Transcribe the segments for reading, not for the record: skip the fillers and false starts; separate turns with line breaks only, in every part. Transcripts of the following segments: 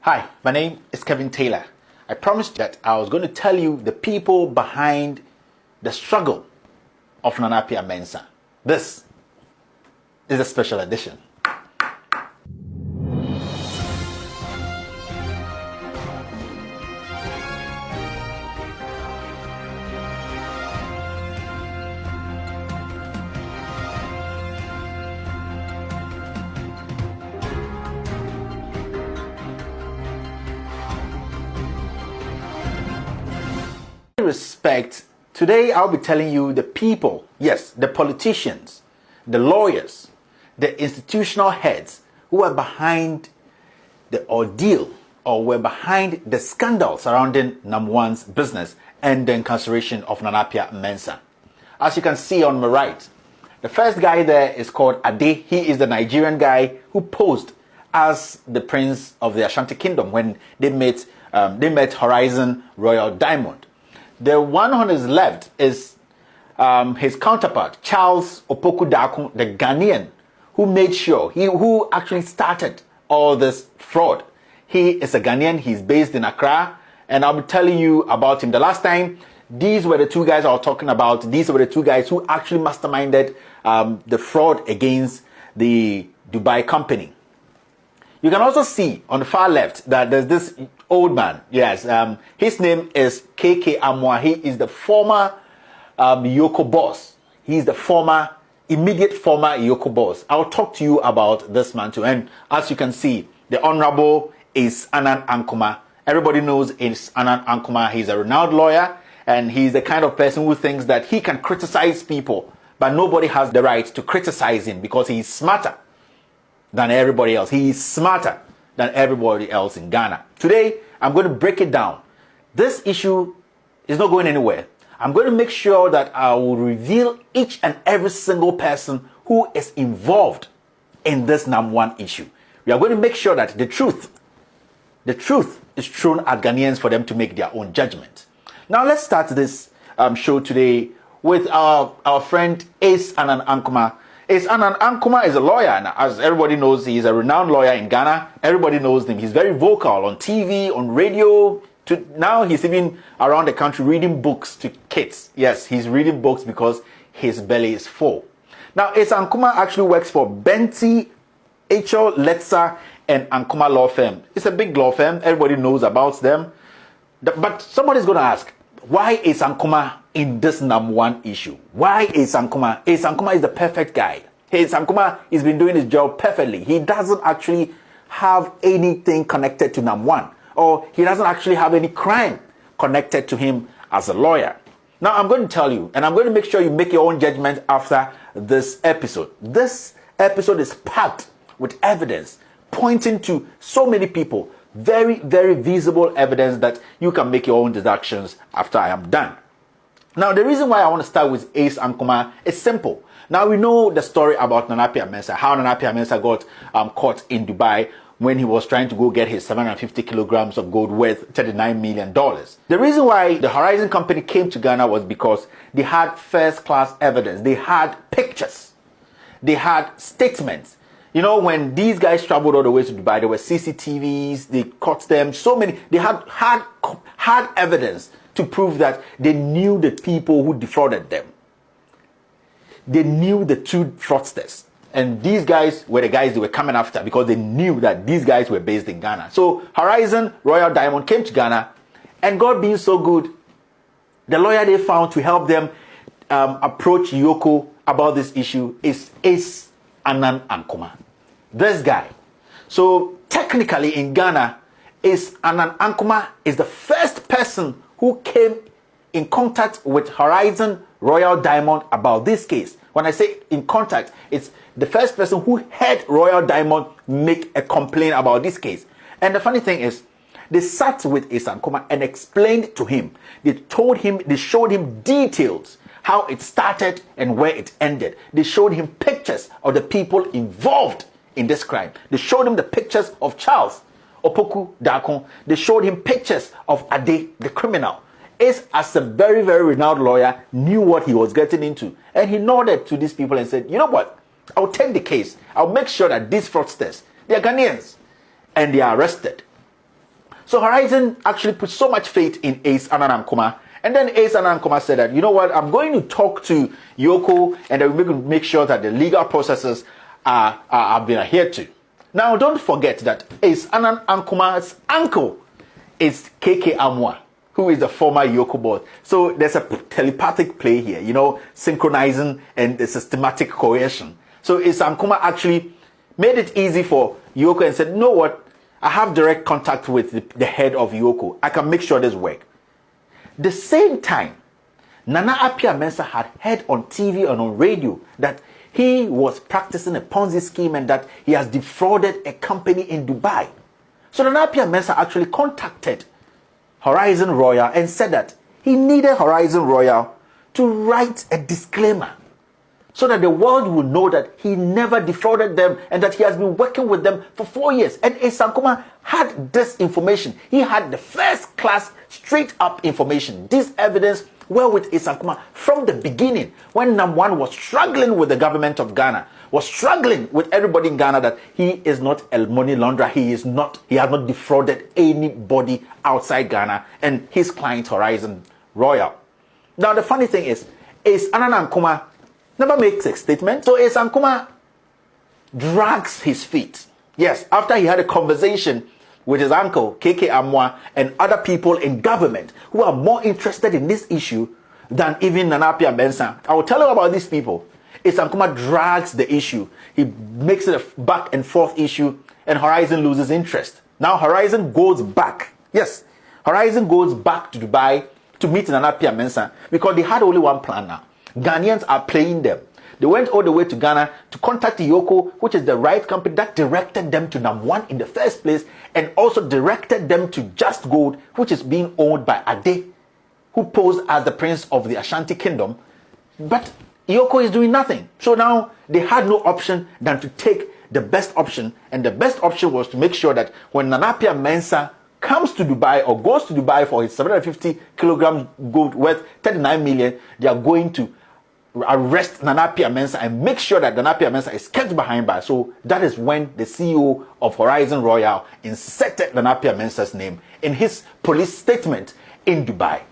Hi, my name is Kevin Taylor. I promised that I was going to tell you the people behind the struggle of Appiah Mensah. This is a special edition. Respect, today I'll be telling you the people, yes, the politicians, the lawyers, the institutional heads who are behind the ordeal or were behind the scandal surrounding Nam1's business and the incarceration of Appiah Mensah. As you can see on my right, the first guy there is called Eiiii. He is the Nigerian guy who posed as the prince of the Ashanti Kingdom when they met Horizon Royal Diamond. The one on his left is his counterpart, Charles Opoku Darko, the Ghanaian, who made sure, who actually started all this fraud. He is a Ghanaian, he's based in Accra, and I'll be telling you about him. The last time, these were the two guys I was talking about. These were the two guys who actually masterminded the fraud against the Dubai company. You can also see on the far left that there's this old man. Yes, his name is KK Amwa. He is the former Yoko boss. He's the immediate former Yoko boss. I'll talk to you about this man too. And as you can see, the Honorable is Anand Ankuma. Everybody knows it's Anand Ankuma. He's a renowned lawyer, and he's the kind of person who thinks that he can criticize people, but nobody has the right to criticize him because he's smarter than everybody else. He is smarter than everybody else in Ghana. Today, I'm going to break it down. This issue is not going anywhere. I'm going to make sure that I will reveal each and every single person who is involved in this Nam1 issue. We are going to make sure that the truth is thrown at Ghanaians for them to make their own judgment. Now, let's start this show today with our friend Ace Anand Ankuma. Anand Ankuma is a lawyer, and as everybody knows, he's a renowned lawyer in Ghana. Everybody knows him. He's very vocal on TV, on radio. Now he's even around the country reading books to kids. Yes, he's reading books because his belly is full. Now, Ankuma actually works for Benti, H.O. Letzer, and Ankuma Law Firm. It's a big law firm. Everybody knows about them. But somebody's going to ask, why is Ankuma in this Nam1 issue? Why is Ankuma? Ankuma is the perfect guy. Ankuma has been doing his job perfectly. He doesn't actually have anything connected to Nam1, or he doesn't actually have any crime connected to him as a lawyer. Now, I'm going to tell you, and I'm going to make sure you make your own judgment after this episode. This episode is packed with evidence pointing to so many people. Very, very visible evidence that you can make your own deductions after I am done. Now, the reason why I want to start with Ace Ankuma is simple. Now, we know the story about Appiah Mensah, how Appiah Mensah got caught in Dubai when he was trying to go get his 750 kilograms of gold worth $39 million. The reason why the Horizon Company came to Ghana was because they had first-class evidence. They had pictures. They had statements. You know, when these guys traveled all the way to Dubai, there were CCTVs, they caught them, so many. They had evidence to prove that they knew the people who defrauded them. They knew the two fraudsters. And these guys were the guys they were coming after because they knew that these guys were based in Ghana. So Horizon Royal Diamond came to Ghana, and God being so good, the lawyer they found to help them approach Yoko about this issue is Anand Ankuma. This guy. So technically in Ghana, Anand Ankuma is the first person who came in contact with Horizon Royal Diamond about this case. When I say in contact, it's the first person who heard Royal Diamond make a complaint about this case. And the funny thing is, they sat with Ankuma and explained to him. They showed him details, how it started and where it ended. They showed him pictures of the people involved in this crime. They showed him the pictures of Charles Opoku Darko. They showed him pictures of Eiiii, the criminal. Ace, as a very, very renowned lawyer, knew what he was getting into. And he nodded to these people and said, you know what? I'll take the case. I'll make sure that these fraudsters, they are Ghanaians, and they are arrested. So Horizon actually put so much faith in Ace Ananankoma. And then Ace Ananankoma said that, you know what, I'm going to talk to Yoko and we're going to make sure that the legal processes are being adhered to. Now, don't forget that Ace Anankoma's uncle is KK Amwa, who is the former Yoko boss. So there's a telepathic play here, you know, synchronizing and the systematic coercion. So Ace Ankoma actually made it easy for Yoko and said, you know what, I have direct contact with the head of Yoko. I can make sure this works. The same time, Nana Appiah Mensah had heard on TV and on radio that he was practicing a Ponzi scheme and that he has defrauded a company in Dubai. So Nana Appiah Mensah actually contacted Horizon Royal and said that he needed Horizon Royal to write a disclaimer so that the world will know that he never defrauded them and that he has been working with them for 4 years. And Ace Ankoma had this information. He had the first class, straight up information. This evidence were with Ace Ankoma from the beginning, when Nam1 was struggling with the government of Ghana, was struggling with everybody in Ghana that he is not a money launderer. He has not defrauded anybody outside Ghana and his client Horizon Royal. Now the funny thing is, Ace Ananankoma never makes a statement. So Ace Ankoma drags his feet. Yes, after he had a conversation with his uncle, KK Amwa, and other people in government who are more interested in this issue than even Nana Appiah Mensah. I will tell you about these people. Ace Ankoma drags the issue. He makes it a back and forth issue, and Horizon loses interest. Now Horizon goes back. Yes, Horizon goes back to Dubai to meet Nana Appiah Mensah because they had only one plan now. Ghanaians are playing them. They went all the way to Ghana to contact Yoko, which is the right company that directed them to Nam1 in the first place, and also directed them to Just Gold, which is being owned by Ade, who posed as the prince of the Ashanti Kingdom. But Yoko is doing nothing. So now they had no option than to take the best option, and the best option was to make sure that when Nana Appiah Mensah comes to Dubai or goes to Dubai for his 750 kilograms gold worth 39 million, they are going to arrest Nana Appiah Mensah and make sure that Nana Appiah Mensah is kept behind bars. So that is when the CEO of Horizon Royal inserted Nana Appiah Mensah's name in his police statement in Dubai.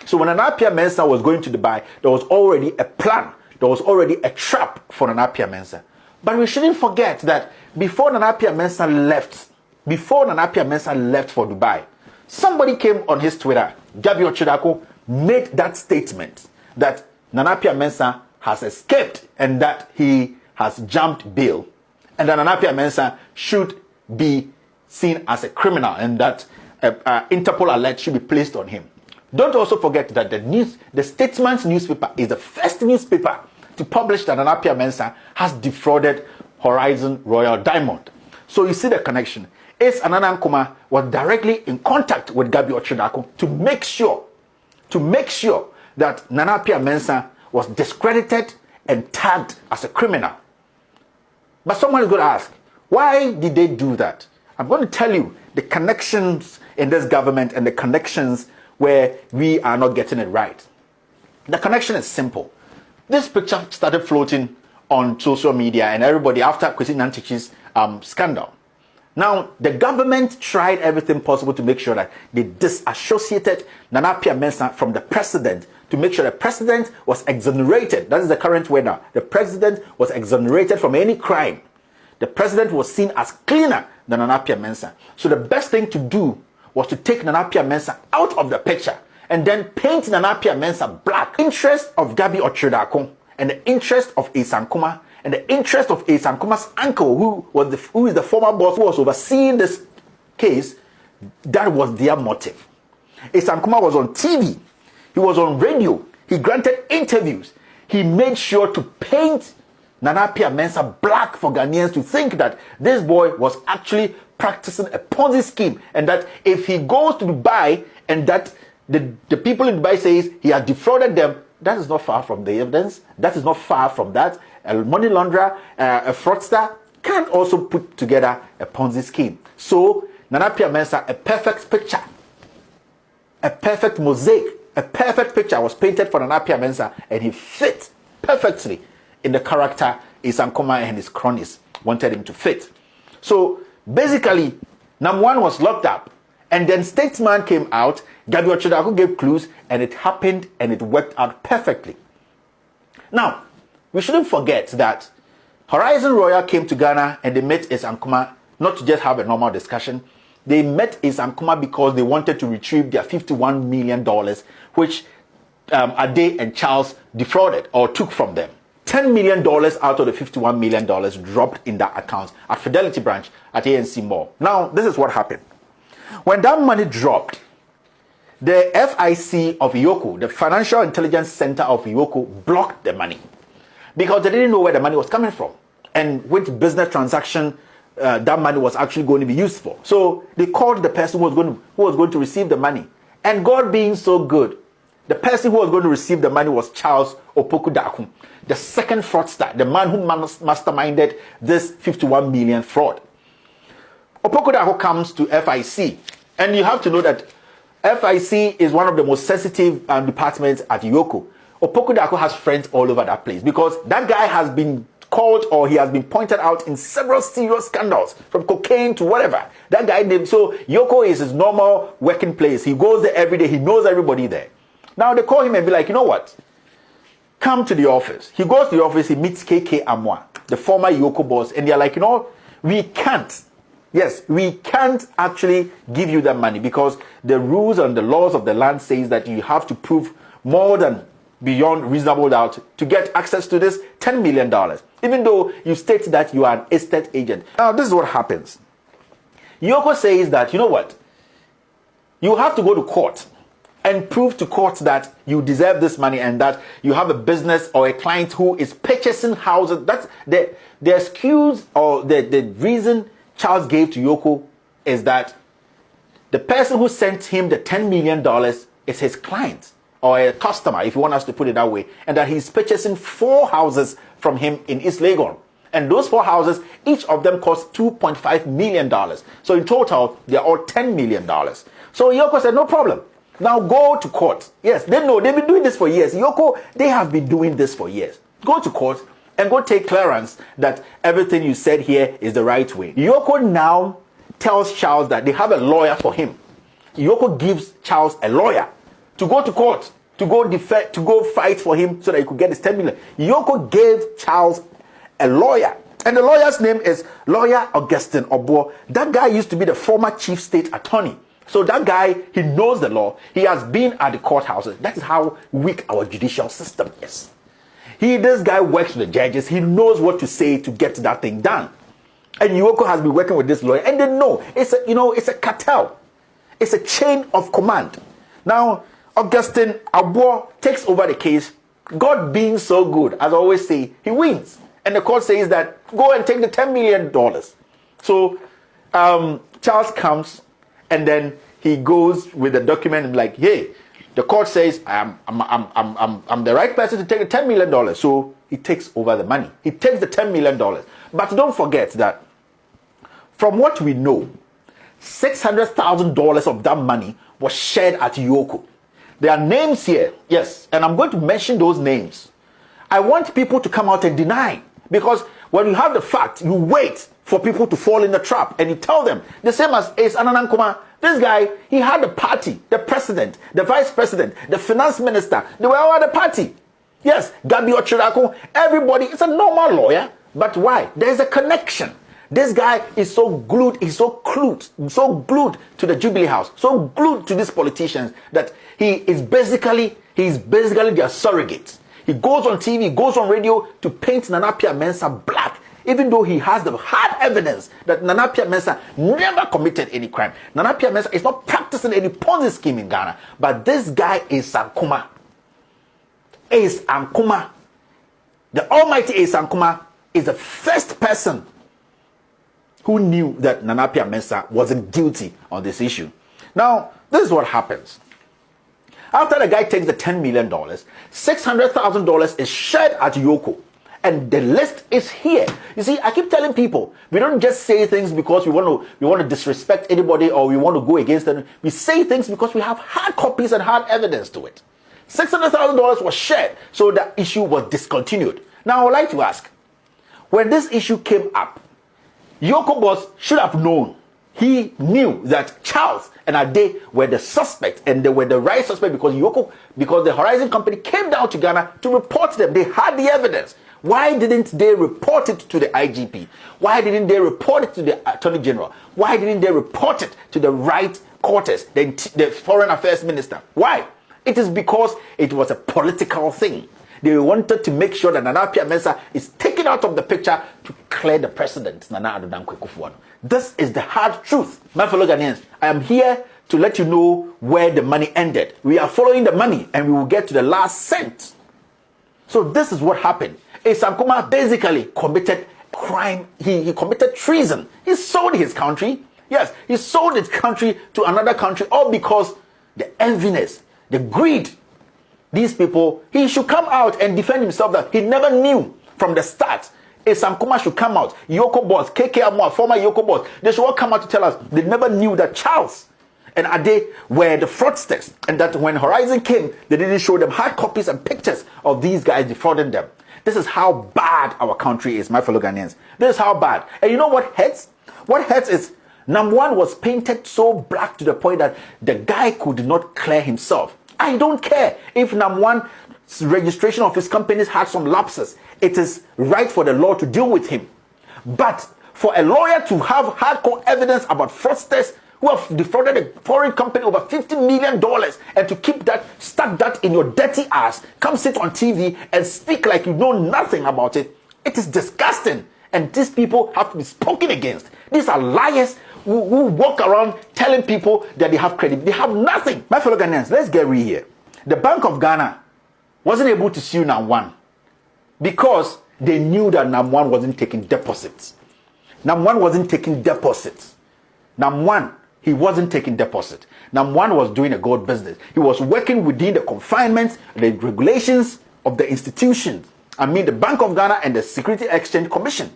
So when Nana Appiah Mensah was going to Dubai, there was already a plan. There was already a trap for Nana Appiah Mensah. But we shouldn't forget that before Nana Appiah Mensah left for Dubai, somebody came on his Twitter, Gabi Ochidako, made that statement that Nana Appiah Mensah has escaped and that he has jumped bail, and that Nana Appiah Mensah should be seen as a criminal and that Interpol alert should be placed on him. Don't also forget that the Statesman's newspaper is the first newspaper to publish that Nana Appiah Mensah has defrauded Horizon Royal Diamond. So you see the connection. Ace Ananankoma was directly in contact with Gabi Ochidako to make sure that Nana Appiah Mensah was discredited and tagged as a criminal. But someone is going to ask, why did they do that? I'm going to tell you the connections in this government and the connections where we are not getting it right. The connection is simple. This picture started floating on social media and everybody after Kwesi Nyantakyi's scandal. Now, the government tried everything possible to make sure that they disassociated Nana Appiah Mensah from the president, to make sure the president was exonerated. That is the current way now. The president was exonerated from any crime. The president was seen as cleaner than Nana Appiah Mensah. So the best thing to do was to take Nana Appiah Mensah out of the picture and then paint Nana Appiah Mensah black. Interest of Gabi Ochidako and the interest of Ace Ankoma and the interest of Ace Ankoma's uncle, who is the former boss who was overseeing this case, that was their motive. Ace Ankoma was on TV. He was on radio. He granted interviews. He made sure to paint Nana Appiah Mensah black for Ghanaians to think that this boy was actually practicing a Ponzi scheme, and that if he goes to Dubai and that the people in Dubai says he has defrauded them, that is not far from the evidence. That is not far from that. A money launderer, a fraudster can't also put together a Ponzi scheme. So Nana Appiah Mensah, a perfect picture, a perfect mosaic, a perfect picture was painted for Nana Appiah Mensah, and he fit perfectly in the character Ace Ankoma and his cronies wanted him to fit. So basically, Nam1 was locked up, And then statesman came out, Gabriel Chodako gave clues, and it happened and it worked out perfectly. Now, we shouldn't forget that Horizon Royal came to Ghana and they met Ace Nkrumah not to just have a normal discussion. They met Ace Nkrumah because they wanted to retrieve their $51 million, which Ade and Charles defrauded or took from them. $10 million out of the $51 million dropped in that account at Fidelity Branch at ANC Mall. Now, this is what happened. When that money dropped, the FIC of Yoko, the Financial Intelligence Center of Yoko, blocked the money because they didn't know where the money was coming from and which business transaction that money was actually going to be used for. So they called the person who was going to receive the money. And God being so good, the person who was going to receive the money was Charles Opoku Dakum, the second fraudster, the man who masterminded this 51 million fraud. Opoku Dakum comes to FIC, and you have to know that FIC is one of the most sensitive departments at Yoko. Opoku Dakum has friends all over that place because that guy has been called or he has been pointed out in several serious scandals, from cocaine to whatever. That guy named, so Yoko is his normal working place. He goes there every day. He knows everybody there. Now they call him and be like, you know what? Come to the office. He goes to the office. He meets KK Amwa, the former Yoko boss. And they're like, you know, we can't. Yes, we can't actually give you that money because the rules and the laws of the land says that you have to prove more than beyond reasonable doubt to get access to this $10 million, even though you state that you are an estate agent. Now, this is what happens. Yoko says that, you know what? You have to go to court and prove to court that you deserve this money and that you have a business or a client who is purchasing houses. That's the excuse or the reason Charles gave to Yoko is that the person who sent him the $10 million is his client or a customer, if you want us to put it that way, and that he's purchasing 4 houses from him in East Legon. And those 4 houses, each of them cost $2.5 million. So in total, they're all $10 million. So Yoko said, no problem. Now go to court. Yes, they know. They've been doing this for years. Yoko, they have been doing this for years. Go to court and go take clearance that everything you said here is the right way. Yoko now tells Charles that they have a lawyer for him. Yoko gives Charles a lawyer to go to court, to go fight for him so that he could get his 10 million. Yoko gave Charles a lawyer. And the lawyer's name is Lawyer Augustine Obo. That guy used to be the former chief state attorney. So that guy, he knows the law. He has been at the courthouses. That is how weak our judicial system is. This guy works with the judges. He knows what to say to get that thing done. And Yoko has been working with this lawyer. And they know it's a cartel. It's a chain of command. Now, Augustine Abo takes over the case. God being so good, as I always say, he wins. And the court says that go and take the $10 million. So Charles comes and then he goes with the document and like, hey, the court says I'm the right person to take the $10 million. So he takes over the money. He takes the $10 million. But don't forget that from what we know, $600,000 of that money was shared at Yoko. There are names here, yes, and I'm going to mention those names. I want people to come out and deny, because when you have the fact, you wait for people to fall in the trap and you tell them. The same as Ace Ananankuma. This guy, he had the party, the president, the vice president, the finance minister. They were all at the party. Yes, Gabi Ochirako, everybody. It's a normal lawyer, but why? There's a connection. This guy is so glued, he's so glued to the Jubilee House, so glued to these politicians that he's basically their surrogate. He goes on TV, goes on radio to paint Appiah Mensah black, even though he has the hard evidence that Appiah Mensah never committed any crime. Appiah Mensah is not practicing any Ponzi scheme in Ghana, but this guy is Nkrumah. Ace Nkrumah. The almighty Ace Nkrumah is the first person who knew that Appiah Mensah wasn't guilty on this issue. Now, this is what happens. After the guy takes the $10 million, $600,000 is shared at Yoko. And the list is here. You see, I keep telling people, we don't just say things because we want to disrespect anybody or we want to go against them. We say things because we have hard copies and hard evidence to it. $600,000 was shared, so the issue was discontinued. Now, I would like to ask, when this issue came up, Yoko boss should have known he knew that Charles and Ade were the suspects, and they were the right suspect because the Horizon Company came down to Ghana to report them. They had the evidence. Why didn't they report it to the IGP? Why didn't they report it to the Attorney General? Why didn't they report it to the right quarters, the Foreign Affairs Minister? Why? It is because it was a political thing. They wanted to make sure that Appiah Mensah is taken out of the picture to clear the precedent. This is the hard truth. My fellow Ghanaians, I am here to let you know where the money ended. We are following the money and we will get to the last cent. So this is what happened. Sam Kumar basically committed crime. He committed treason. He sold his country. Yes, he sold his country to another country, all because the enviness, the greed. These people, he should come out and defend himself that he never knew from the start. Sam Kumar should come out. Yoko boss, KK Amwa, former Yoko boss, they should all come out to tell us they never knew that Charles and Ade were the fraudsters, and that when Horizon came, they didn't show them hard copies and pictures of these guys defrauding them. This is how bad our country is, my fellow Ghanaians. This is how bad. And you know what hurts? What hurts is Nam1 was painted so black to the point that the guy could not clear himself. I don't care if Nam1's registration of his companies had some lapses. It is right for the law to deal with him. But for a lawyer to have hardcore evidence about fraudsters who have defrauded a foreign company over $50 million and to keep that, stuck that in your dirty ass, come sit on TV and speak like you know nothing about it, it is disgusting. And these people have to be spoken against. These are liars who walk around telling people that they have credit. They have nothing. My fellow Ghanaians, let's get real here. The Bank of Ghana wasn't able to sue Nam1 because they knew that Nam1 wasn't taking deposits. Nam1 wasn't taking deposits. Nam1, he wasn't taking deposit. Nam1 was doing a gold business. He was working within the confinements, the regulations of the institutions. I mean, the Bank of Ghana and the Security Exchange Commission.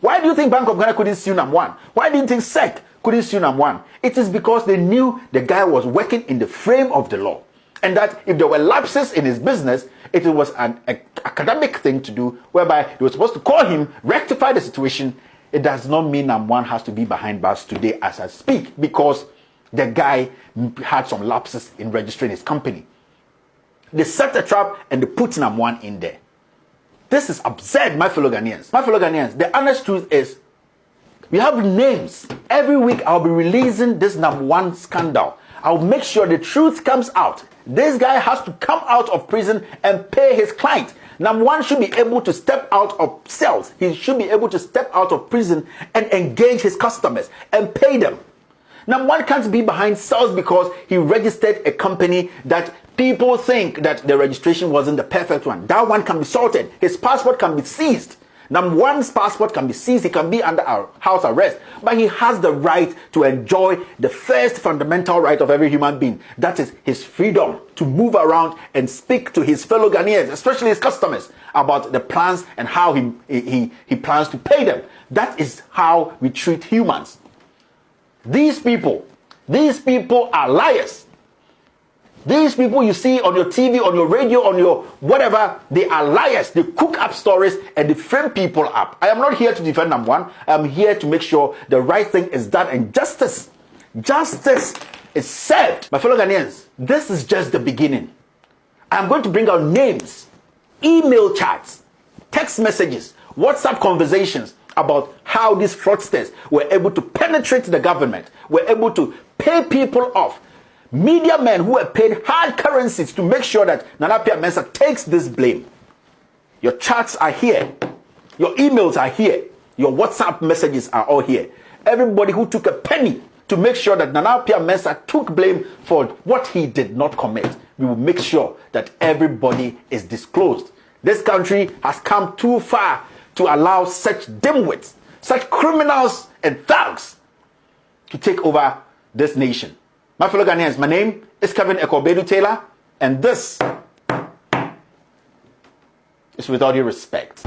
Why do you think Bank of Ghana couldn't sue Nam1? Why do you think SEC couldn't sue Nam1? It is because they knew the guy was working in the frame of the law. And that if there were lapses in his business, it was an academic thing to do, whereby they were supposed to call him, rectify the situation. It does not mean Nam1 has to be behind bars today as I speak, because the guy had some lapses in registering his company. They set a trap and they put Nam1 in there. This is absurd, my fellow Ghanaians. My fellow Ghanaians, the honest truth is, we have names. Every week I'll be releasing this Nam1 scandal. I'll make sure the truth comes out. This guy has to come out of prison and pay his client. Nam1 should be able to step out of cells. He should be able to step out of prison and engage his customers and pay them. Nam1 can't be behind cells because he registered a company that people think that the registration wasn't the perfect one. That one can be sorted. His passport can be seized. Nam1's passport can be seized. He can be under our house arrest. But he has the right to enjoy the first fundamental right of every human being. That is his freedom to move around and speak to his fellow Ghanaians, especially his customers, about the plans and how he plans to pay them. That is how we treat humans. These people are liars. These people you see on your TV, on your radio, on your whatever, they are liars. They cook up stories and they frame people up. I am not here to defend Nam1. I am here to make sure the right thing is done and justice is served. My fellow Ghanaians, this is just the beginning. I am going to bring out names, email chats, text messages, WhatsApp conversations about how these fraudsters were able to penetrate the government, were able to pay people off. Media men who have paid hard currencies to make sure that Appiah Mensah takes this blame. Your chats are here. Your emails are here. Your WhatsApp messages are all here. Everybody who took a penny to make sure that Appiah Mensah took blame for what he did not commit, we will make sure that everybody is disclosed. This country has come too far to allow such dimwits, such criminals and thugs to take over this nation. My fellow Ghanaians, my name is Kevin Ekobedu Taylor, and this is With All Due Respect.